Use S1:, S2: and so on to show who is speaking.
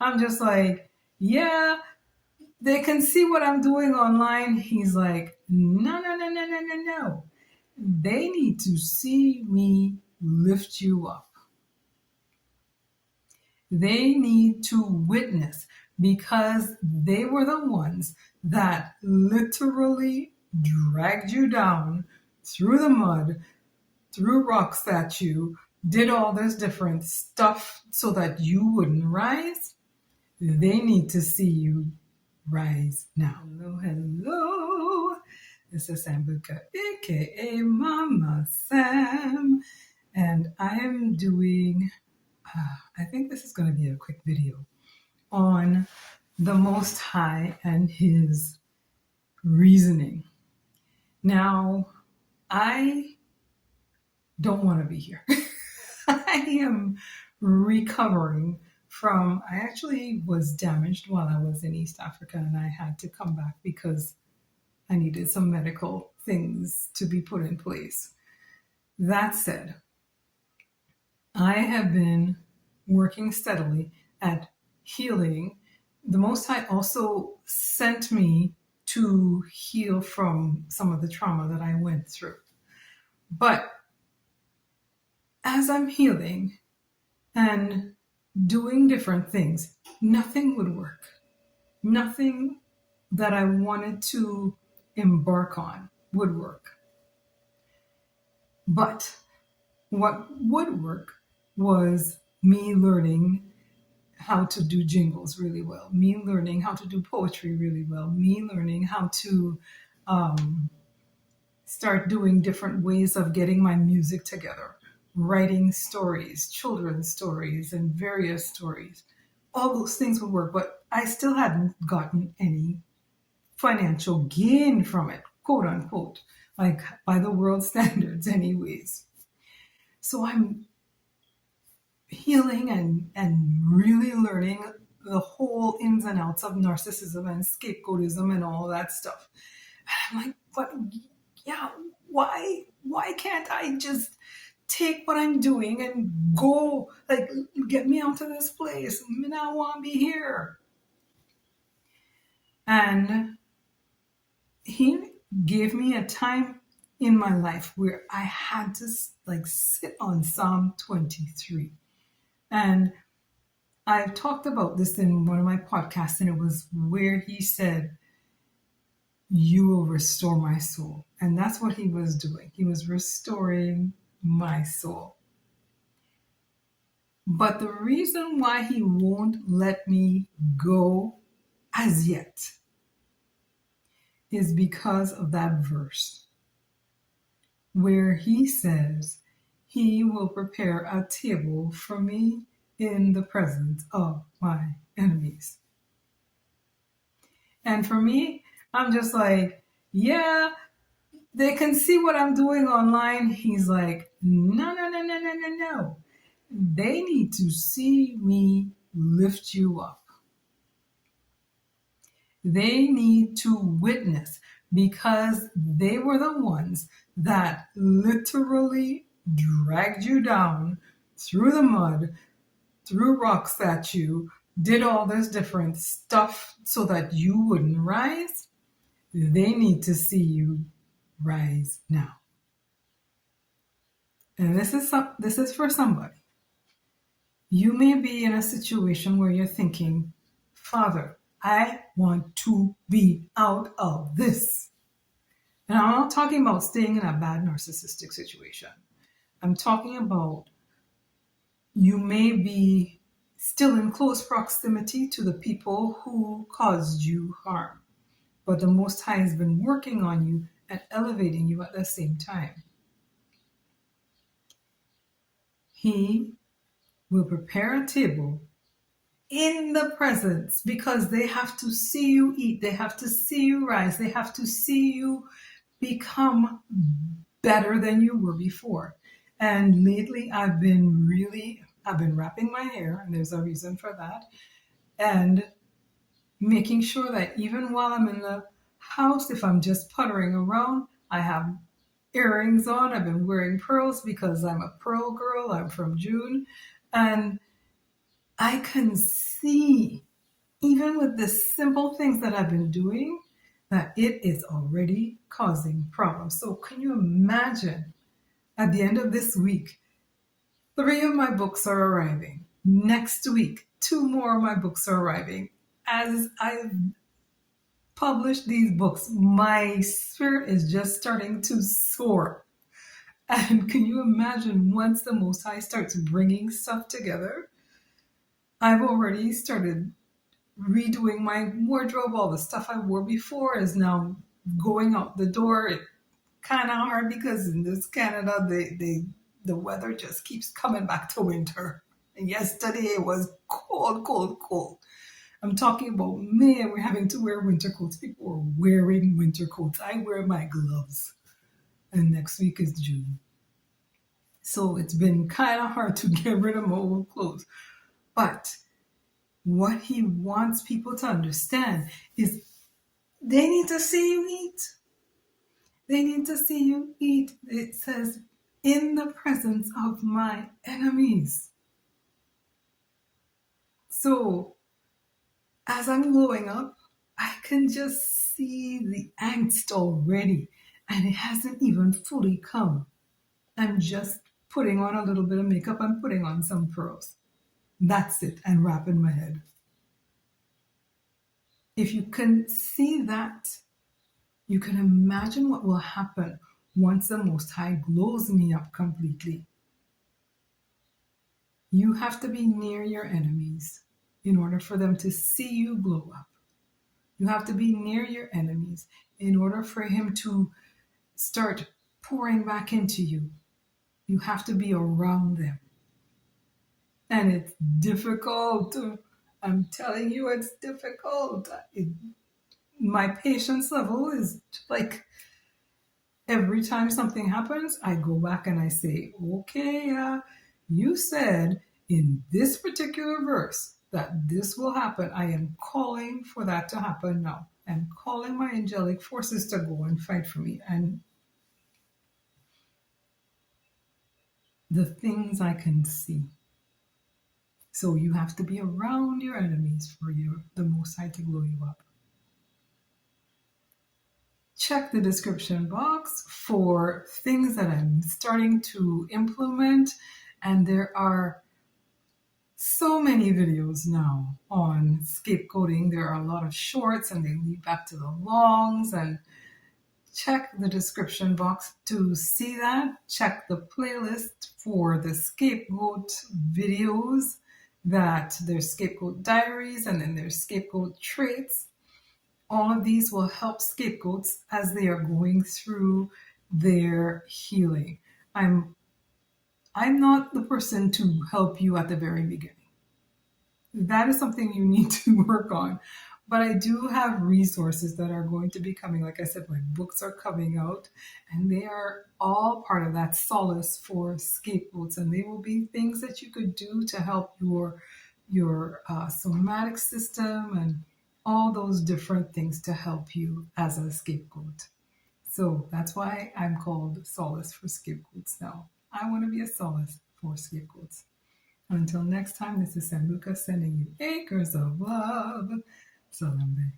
S1: I'm just like, yeah, they can see what I'm doing online. He's like, no, no, no, no, no, no, no. They need to see me lift you up. They need to witness because they were the ones that literally dragged you down through the mud, threw rocks at you, did all this different stuff so that you wouldn't rise. They need to see you rise now. Hello, hello. This is Sambuka, aka Mama Sam, and I am doing, I think this is going to be a quick video on the Most High and His reasoning. Now, I don't want to be here. I am recovering from, I actually was damaged while I was in East Africa and I had to come back because I needed some medical things to be put in place. That said, I have been working steadily at healing. The Most High also sent me to heal from some of the trauma that I went through. But as I'm healing and doing different things, nothing would work. Nothing that I wanted to embark on would work. But what would work was me learning how to do jingles really well, me learning how to do poetry really well, me learning how to start doing different ways of getting my music together, writing stories, children's stories, and various stories. All those things would work, but I still hadn't gotten any financial gain from it, quote unquote, like by the world standards, anyways. So I'm healing and really learning the whole ins and outs of narcissism and scapegoatism and all that stuff. And I'm like, but yeah, why can't I just take what I'm doing and go, like, get me out of this place? I now want to be here. And he gave me a time in my life where I had to like sit on Psalm 23. And I've talked about this in one of my podcasts, and it was where he said, you will restore my soul. And that's what he was doing. He was restoring my soul. But the reason why he won't let me go as yet is because of that verse where he says, he will prepare a table for me in the presence of my enemies. And for me, I'm just like, yeah, they can see what I'm doing online. He's like, no, no, no, no, no, no, no. They need to see me lift you up. They need to witness because they were the ones that literally dragged you down through the mud, threw rocks at you, did all this different stuff so that you wouldn't rise. They need to see you rise now. And this is for somebody. You may be in a situation where you're thinking, Father, I want to be out of this. And I'm not talking about staying in a bad narcissistic situation. I'm talking about you may be still in close proximity to the people who caused you harm, but the Most High has been working on you and elevating you at the same time. He will prepare a table in the presence because they have to see you eat, they have to see you rise, they have to see you become better than you were before. And lately I've been wrapping my hair, and there's a reason for that, and making sure that even while I'm in the house, if I'm just puttering around, I have earrings on. I've been wearing pearls because I'm a pearl girl. I'm from June. And I can see, even with the simple things that I've been doing, that it is already causing problems. So, can you imagine at the end of this week, 3 of my books are arriving. Next week, 2 more of my books are arriving. As I publish these books, my spirit is just starting to soar. And can you imagine once the Most High starts bringing stuff together? I've already started redoing my wardrobe. All the stuff I wore before is now going out the door. It kind of hard because in this Canada, the weather just keeps coming back to winter. And yesterday it was cold, cold, cold. I'm talking about May and we're having to wear winter coats. People are wearing winter coats. I wear my gloves. And next week is June. So it's been kind of hard to get rid of my old clothes. But what he wants people to understand is they need to see you eat. They need to see you eat. It says, in the presence of my enemies. So as I'm growing up, I can just see the angst already, and it hasn't even fully come. I'm just putting on a little bit of makeup and putting on some pearls. That's it, and wrapping my head. If you can see that, you can imagine what will happen once the Most High glows me up completely. You have to be near your enemies in order for them to see you glow up. You have to be near your enemies in order for him to start pouring back into you. You have to be around them. And it's difficult. I'm telling you, it's difficult. My patience level is like every time something happens, I go back and I say, okay, you said in this particular verse that this will happen. I am calling for that to happen now. I'm calling my angelic forces to go and fight for me. And the things I can see. So you have to be around your enemies for the Most High to glow you up. Check the description box for things that I'm starting to implement. And there are so many videos now on scapegoating. There are a lot of shorts and they lead back to the longs. And check the description box to see that. Check the playlist for the scapegoat videos, that there's scapegoat diaries and then there's scapegoat traits. All of these will help scapegoats as they are going through their healing. I'm not the person to help you at the very beginning. That is something you need to work on. But I do have resources that are going to be coming. Like I said, my books are coming out and they are all part of that solace for scapegoats. And they will be things that you could do to help your somatic system and all those different things to help you as a scapegoat. So that's why I'm called Solace for Scapegoats now. I want to be a solace for scapegoats. Until next time, this is Sambuka sending you acres of love. Salambe.